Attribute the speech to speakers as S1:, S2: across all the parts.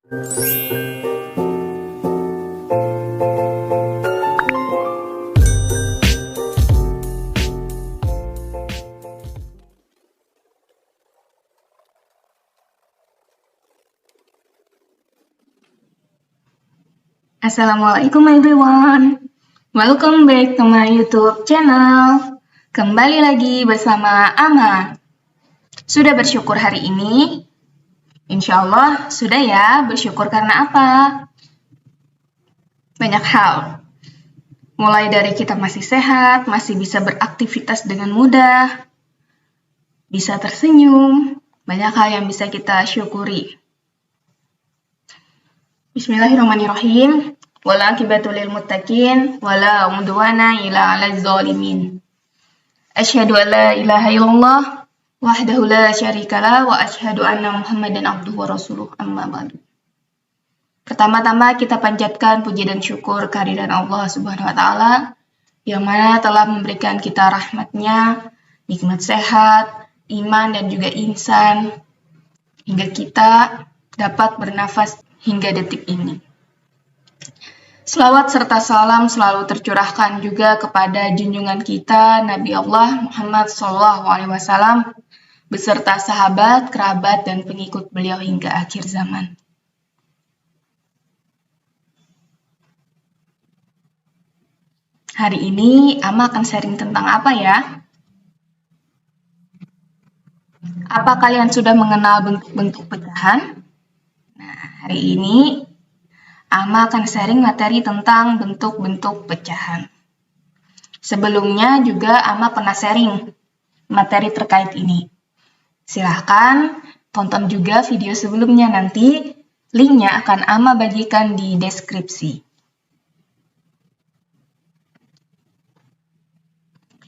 S1: Assalamualaikum everyone. Welcome back to my YouTube channel. Kembali lagi bersama Ama. Sudah bersyukur hari ini? Insya Allah sudah ya. Bersyukur karena apa? Banyak hal. Mulai dari kita masih sehat, masih bisa beraktivitas dengan mudah, bisa tersenyum, banyak hal yang bisa kita syukuri. Bismillahirrahmanirrahim. Wala akibatu lil muttaqin wala udwana illa 'alal zalimin. Asyhadu an la ilaha illallah wahdahu la syarikalah wa asyhadu anna Muhammadan abduhu wa rasuluh, amma ba'du. Pertama-tama kita panjatkan puji dan syukur kehadiran Allah Subhanahu wa taala yang mana telah memberikan kita rahmatnya, nikmat sehat, iman dan juga ihsan hingga kita dapat bernafas hingga detik ini. Selawat serta salam selalu tercurahkan juga kepada junjungan kita Nabi Allah Muhammad SAW beserta sahabat, kerabat, dan pengikut beliau hingga akhir zaman. Hari ini Ama akan sharing tentang apa ya? Apa kalian sudah mengenal bentuk-bentuk pecahan? Nah, hari ini Ama akan sharing materi tentang bentuk-bentuk pecahan. Sebelumnya juga Ama pernah sharing materi terkait ini. Silahkan tonton juga video sebelumnya, nanti linknya akan Ama bagikan di deskripsi.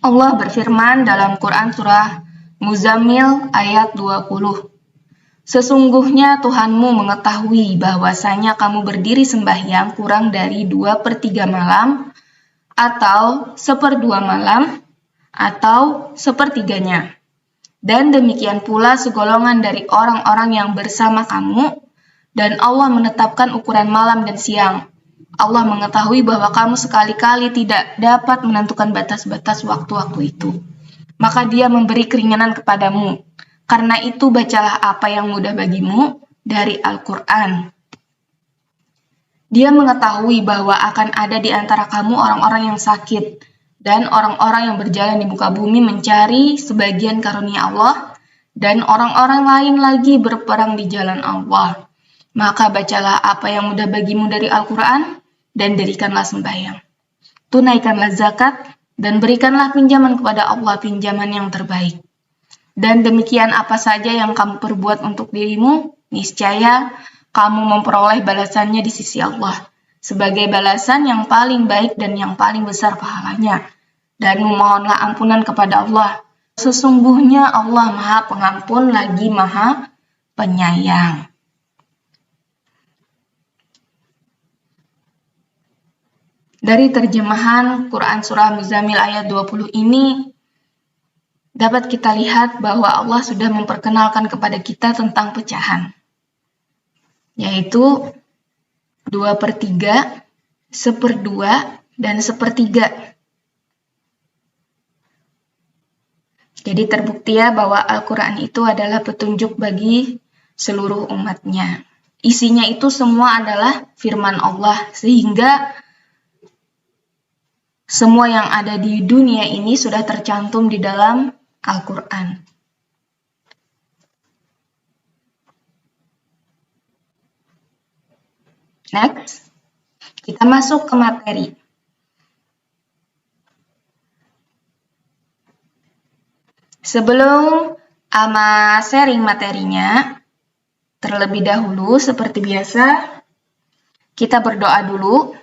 S1: Allah berfirman dalam Quran surah Muzammil ayat 20. Sesungguhnya Tuhanmu mengetahui bahwasanya kamu berdiri sembahyang kurang dari 2/3 malam, atau 1/2 malam, atau 1/3-nya. Dan demikian pula segolongan dari orang-orang yang bersama kamu, dan Allah menetapkan ukuran malam dan siang. Allah mengetahui bahwa kamu sekali-kali tidak dapat menentukan batas-batas waktu-waktu itu. Maka Dia memberi keringanan kepadamu. Karena itu bacalah apa yang mudah bagimu dari Al-Quran. Dia mengetahui bahwa akan ada di antara kamu orang-orang yang sakit dan orang-orang yang berjalan di muka bumi mencari sebagian karunia Allah, dan orang-orang lain lagi berperang di jalan Allah. Maka bacalah apa yang mudah bagimu dari Al-Quran dan dirikanlah sembahyang. Tunaikanlah zakat dan berikanlah pinjaman kepada Allah, pinjaman yang terbaik. Dan demikian apa saja yang kamu perbuat untuk dirimu, niscaya kamu memperoleh balasannya di sisi Allah, sebagai balasan yang paling baik dan yang paling besar pahalanya. Dan memohonlah ampunan kepada Allah. Sesungguhnya Allah Maha Pengampun lagi Maha Penyayang. Dari terjemahan Quran Surah Muzammil ayat 20 ini, dapat kita lihat bahwa Allah sudah memperkenalkan kepada kita tentang pecahan, yaitu 2/3, 1/2, dan 1/3. Jadi terbukti ya bahwa Al-Quran itu adalah petunjuk bagi seluruh umatnya. Isinya itu semua adalah firman Allah, sehingga semua yang ada di dunia ini sudah tercantum di dalam Al-Quran. Next, kita masuk ke materi. Sebelum Ama sharing materinya, terlebih dahulu seperti biasa, kita berdoa dulu.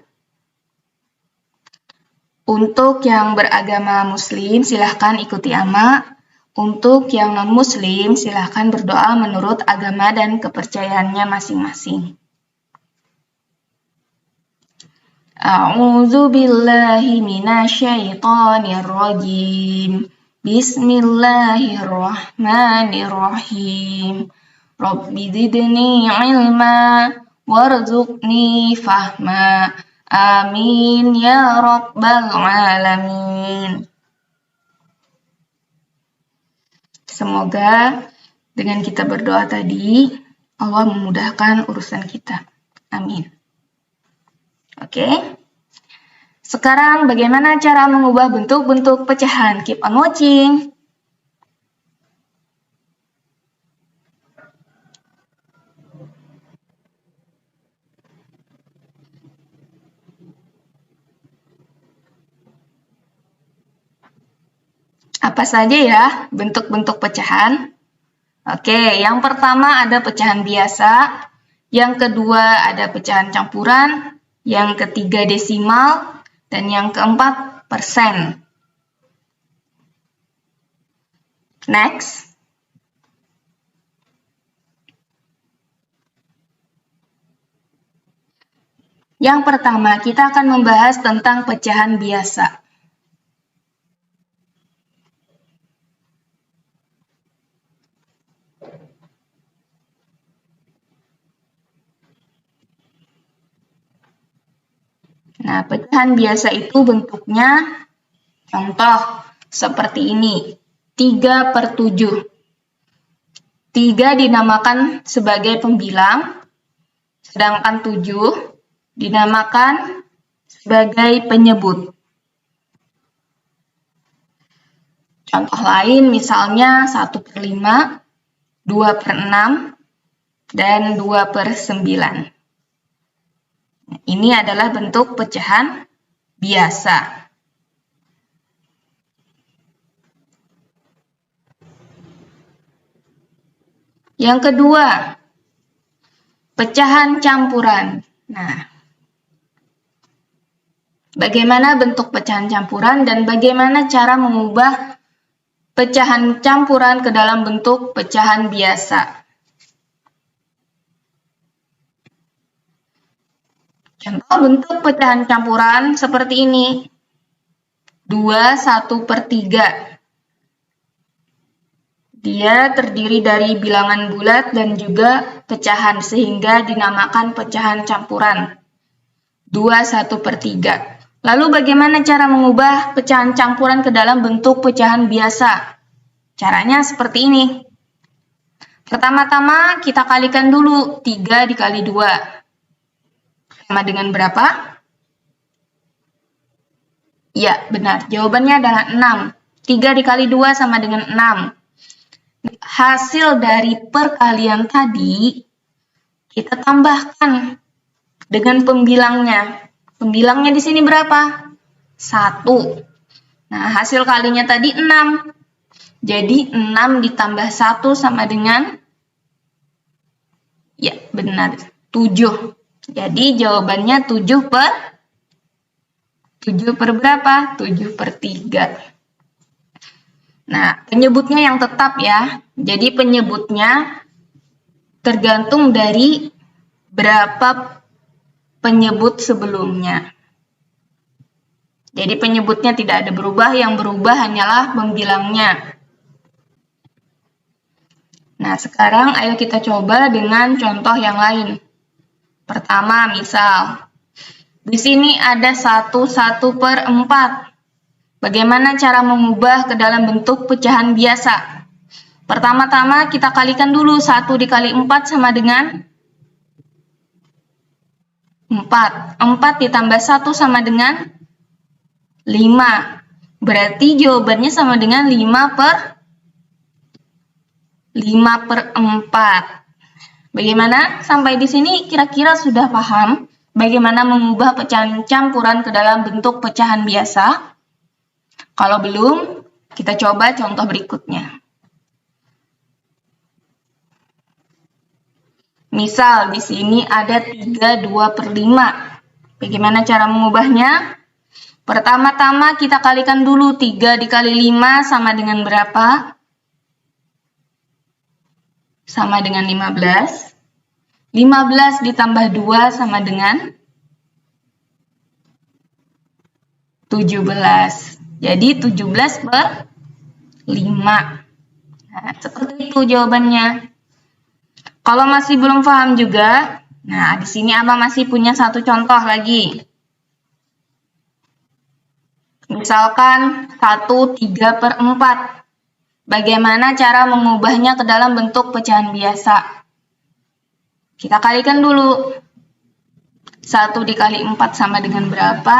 S1: Untuk yang beragama Muslim, silahkan ikuti Ama. Untuk yang non-Muslim, silahkan berdoa menurut agama dan kepercayaannya masing-masing. A'udzu billahi minasyaitonir rajim. Bismillahirrahmanirrahim. Rabbi zidni ilma warzuqni fahma. Amin ya rabbal alamin. Semoga dengan kita berdoa tadi, Allah memudahkan urusan kita. Amin. Oke. Sekarang bagaimana cara mengubah bentuk-bentuk pecahan? Keep on watching. Apa saja ya bentuk-bentuk pecahan? Oke, yang pertama ada pecahan biasa, yang kedua ada pecahan campuran, yang ketiga desimal, dan yang keempat persen. Next. Yang pertama, kita akan membahas tentang pecahan biasa. Nah, pecahan biasa itu bentuknya, contoh, seperti ini, 3/7. 3 dinamakan sebagai pembilang, sedangkan 7 dinamakan sebagai penyebut. Contoh lain misalnya 1/5, 2/6, dan 2/9. Ini adalah bentuk pecahan biasa. Yang kedua, pecahan campuran. Nah, bagaimana bentuk pecahan campuran dan bagaimana cara mengubah pecahan campuran ke dalam bentuk pecahan biasa? Contoh bentuk pecahan campuran seperti ini. 2/1/3. Dia terdiri dari bilangan bulat dan juga pecahan sehingga dinamakan pecahan campuran. 2/1/3. Lalu bagaimana cara mengubah pecahan campuran ke dalam bentuk pecahan biasa? Caranya seperti ini. Pertama-tama kita kalikan dulu 3 dikali 2. Sama dengan berapa? Ya, benar. Jawabannya adalah 6. 3 dikali 2 sama dengan 6. Hasil dari perkalian tadi, kita tambahkan dengan pembilangnya. Pembilangnya di sini berapa? 1. Nah, hasil kalinya tadi 6. Jadi, 6 ditambah 1 sama dengan, ya benar, 7. Jadi jawabannya 7 per berapa? 7/3. Nah, penyebutnya yang tetap ya. Jadi penyebutnya tergantung dari berapa penyebut sebelumnya. Jadi penyebutnya tidak ada berubah, yang berubah hanyalah pembilangnya. Nah, sekarang ayo kita coba dengan contoh yang lain. Pertama, misal, di sini ada 1/4. Bagaimana cara mengubah ke dalam bentuk pecahan biasa? Pertama-tama kita kalikan dulu 1 dikali 4 sama dengan 4. 4 ditambah 1 sama dengan 5. Berarti jawabannya sama dengan 5/4. Bagaimana? Sampai di sini kira-kira sudah paham bagaimana mengubah pecahan campuran ke dalam bentuk pecahan biasa? Kalau belum, kita coba contoh berikutnya. Misal di sini ada 3/2/5. Bagaimana cara mengubahnya? Pertama-tama kita kalikan dulu 3 dikali 5 sama dengan berapa? Sama dengan 15. 15 ditambah 2 sama dengan 17. Jadi 17/5. Nah, seperti itu jawabannya. Kalau masih belum paham juga, Nah, di sini Abang masih punya satu contoh lagi. Misalkan 1/3/4. Bagaimana cara mengubahnya ke dalam bentuk pecahan biasa? Kita kalikan dulu. 1 dikali 4 sama dengan berapa?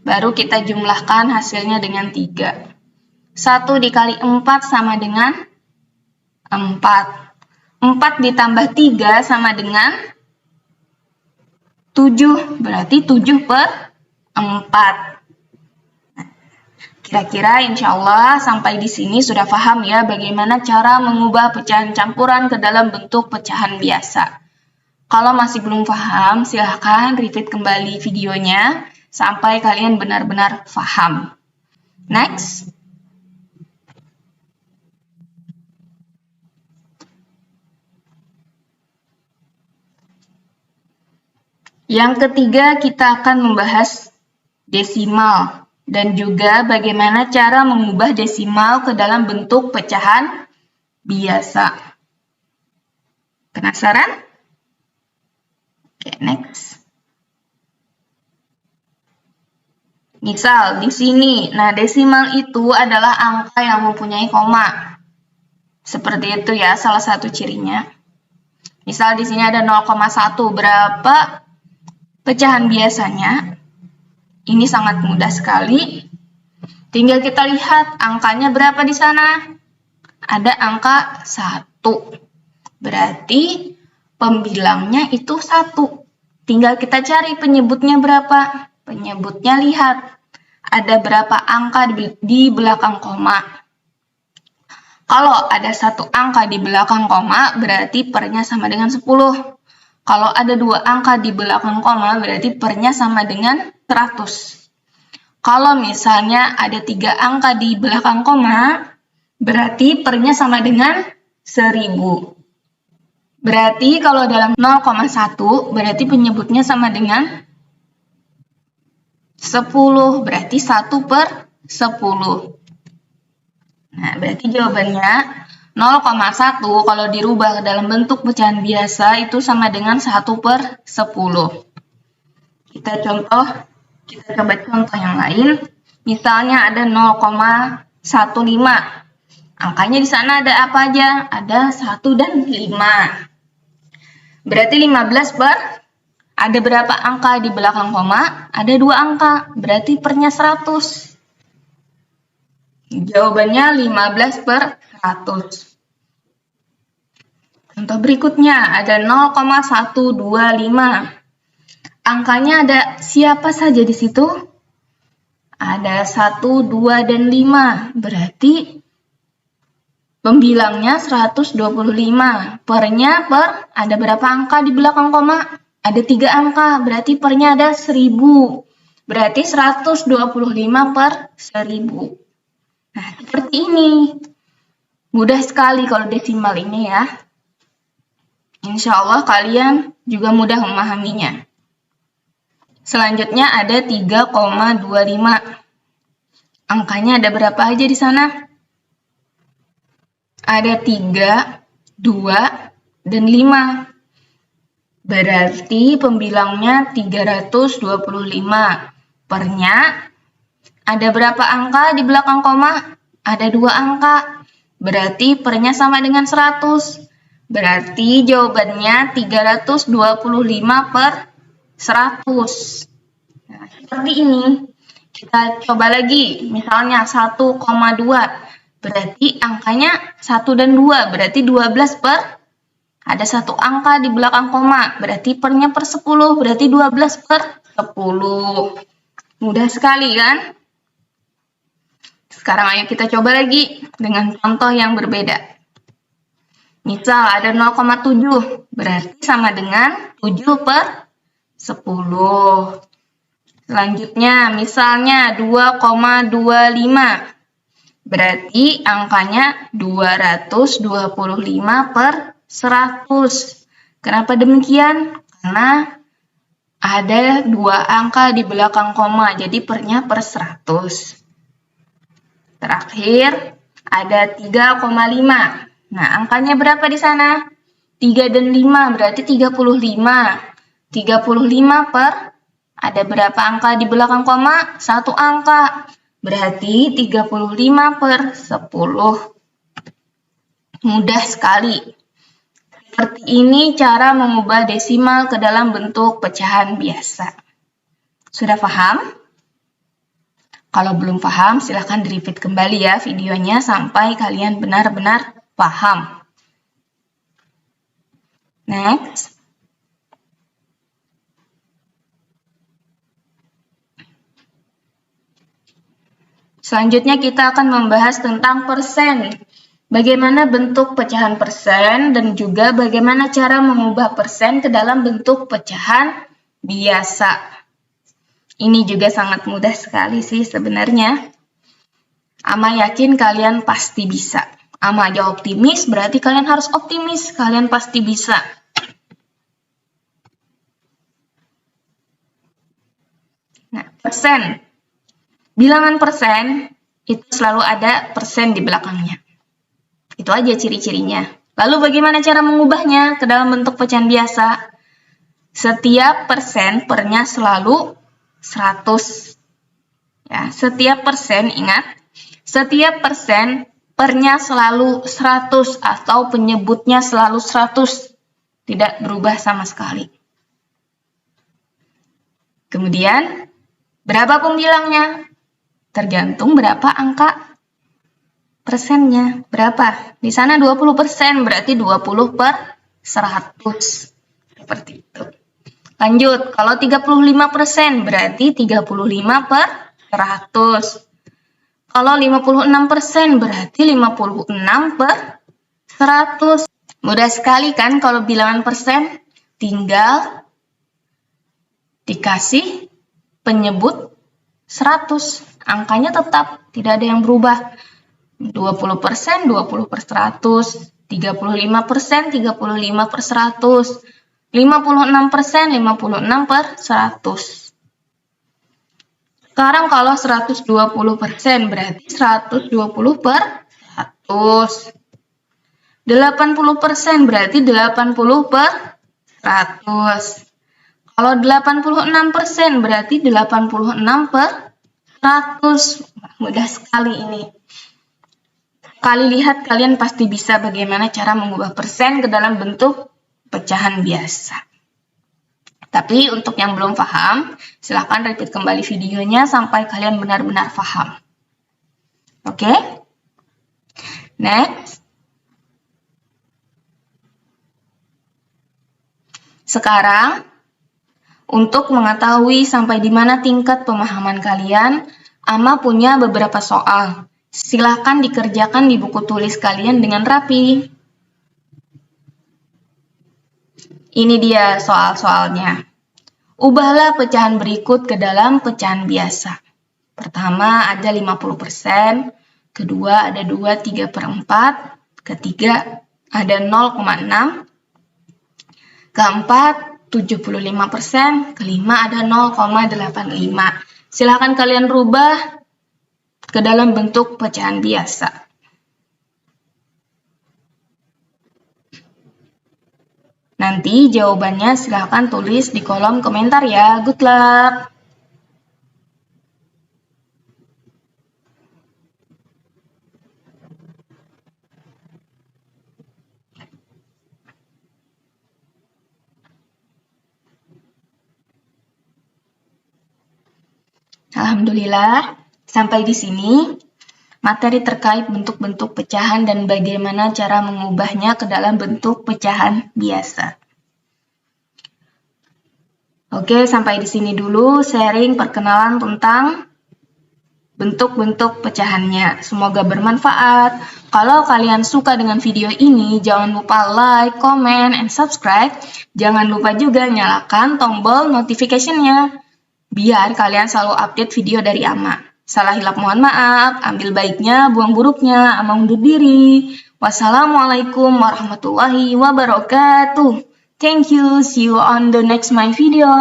S1: Baru kita jumlahkan hasilnya dengan 3. 1 dikali 4 sama dengan 4. 4 ditambah 3 sama dengan 7. Berarti 7/4. Kira-kira insya Allah sampai di sini sudah paham ya bagaimana cara mengubah pecahan campuran ke dalam bentuk pecahan biasa. Kalau masih belum paham, silahkan repeat kembali videonya sampai kalian benar-benar paham. Next. Yang ketiga, kita akan membahas desimal dan juga bagaimana cara mengubah desimal ke dalam bentuk pecahan biasa. Penasaran? Oke, next. Misal di sini, nah desimal itu adalah angka yang mempunyai koma. Seperti itu ya, salah satu cirinya. Misal di sini ada 0,1, berapa pecahan biasanya? Ini sangat mudah sekali. Tinggal kita lihat angkanya berapa di sana. Ada angka 1. Berarti pembilangnya itu 1. Tinggal kita cari penyebutnya berapa. Penyebutnya lihat. Ada berapa angka di belakang koma. Kalau ada 1 angka di belakang koma, berarti pernya sama dengan 10. Kalau ada 2 angka di belakang koma, berarti pernya sama dengan 100. Kalau misalnya ada 3 angka di belakang koma, berarti pernya sama dengan 1000. Berarti kalau dalam 0,1, berarti penyebutnya sama dengan 10. Berarti 1/10. Nah, berarti jawabannya 0,1 kalau dirubah ke dalam bentuk pecahan biasa itu sama dengan 1/10. Kita coba contoh yang lain. Misalnya ada 0,15. Angkanya di sana ada apa aja? Ada 1 dan 5. Berarti 15 ada berapa angka di belakang koma? Ada 2 angka. Berarti pernya 100. Jawabannya 15/100. Contoh berikutnya ada 0,125. Angkanya ada siapa saja di situ? Ada 1, 2, dan 5. Berarti pembilangnya 125. Pernya ada berapa angka di belakang koma? Ada 3 angka. Berarti pernya ada 1000. Berarti 125/1000. Nah, seperti ini. Mudah sekali kalau desimal ini ya. Insya Allah kalian juga mudah memahaminya. Selanjutnya ada 3,25. Angkanya ada berapa aja di sana? Ada 3, 2, dan 5. Berarti pembilangnya 325. Pernya ada berapa angka di belakang koma? Ada 2 angka. Berarti pernya sama dengan 100. Berarti jawabannya 325/100. Nah, seperti ini. Kita coba lagi. Misalnya 1,2. Berarti angkanya 1 dan 2. Berarti 12 ada 1 angka di belakang koma. Berarti pernya per 10. Berarti 12/10. Mudah sekali kan? Sekarang ayo kita coba lagi dengan contoh yang berbeda. Misal ada 0,7, berarti sama dengan 7/10. Selanjutnya, misalnya 2,25, berarti angkanya 225/100. Kenapa demikian? Karena ada 2 angka di belakang koma, jadi pernya per 100. Terakhir, ada 3,5. Nah, angkanya berapa di sana? 3 dan 5 berarti 35. 35 per, ada berapa angka di belakang koma? 1 angka. Berarti 35 per 10. Mudah sekali. Seperti ini cara mengubah desimal ke dalam bentuk pecahan biasa. Sudah paham? Kalau belum paham, silahkan di-repeat kembali ya videonya sampai kalian benar-benar paham. Next. Selanjutnya kita akan membahas tentang persen. Bagaimana bentuk pecahan persen dan juga bagaimana cara mengubah persen ke dalam bentuk pecahan biasa. Ini juga sangat mudah sekali sih sebenarnya. Ama yakin kalian pasti bisa. Ama aja optimis, berarti kalian harus optimis. Kalian pasti bisa. Nah, persen. Bilangan persen itu selalu ada persen di belakangnya. Itu aja ciri-cirinya. Lalu bagaimana cara mengubahnya ke dalam bentuk pecahan biasa? Setiap persen pernya selalu 100. Ya, setiap persen, ingat, setiap persen pernya selalu 100 atau penyebutnya selalu 100. Tidak berubah sama sekali. Kemudian, berapa pembilangnya? Tergantung berapa angka persennya. Berapa? Di sana 20%, berarti 20 per 100. Seperti itu. Lanjut, kalau 35% berarti 35 per 100. Kalau 56% berarti 56 per 100. Mudah sekali kan kalau bilangan persen? Tinggal dikasih penyebut 100. Angkanya tetap, tidak ada yang berubah. 20%, 20 per 100. 35%, 35 per 100. 56%, 56 per 100. Sekarang kalau 120% berarti 120 per 100. 80% berarti 80 per 100. Kalau 86% berarti 86 per 100. Mudah sekali ini. Kali lihat kalian pasti bisa bagaimana cara mengubah persen ke dalam bentuk pecahan biasa. Tapi untuk yang belum paham, silahkan repeat kembali videonya sampai kalian benar-benar paham. Oke? Next. Sekarang, untuk mengetahui sampai di mana tingkat pemahaman kalian, Ama punya beberapa soal. Silahkan dikerjakan di buku tulis kalian dengan rapi. Ini dia soal-soalnya. Ubahlah pecahan berikut ke dalam pecahan biasa. Pertama ada 50%, kedua ada 2/3/4, ketiga ada 0,6, keempat 75%, kelima ada 0,85. Silahkan kalian rubah ke dalam bentuk pecahan biasa. Nanti jawabannya silahkan tulis di kolom komentar ya. Good luck! Alhamdulillah, sampai di sini materi terkait bentuk-bentuk pecahan dan bagaimana cara mengubahnya ke dalam bentuk pecahan biasa. Oke, sampai di sini dulu sharing perkenalan tentang bentuk-bentuk pecahannya. Semoga bermanfaat. Kalau kalian suka dengan video ini, jangan lupa like, comment, and subscribe. Jangan lupa juga nyalakan tombol notification-nya, biar kalian selalu update video dari Ama. Salah hilap mohon maaf, ambil baiknya, buang buruknya, Ama undur diri. Wassalamualaikum warahmatullahi wabarakatuh. Thank you, see you on the next my video.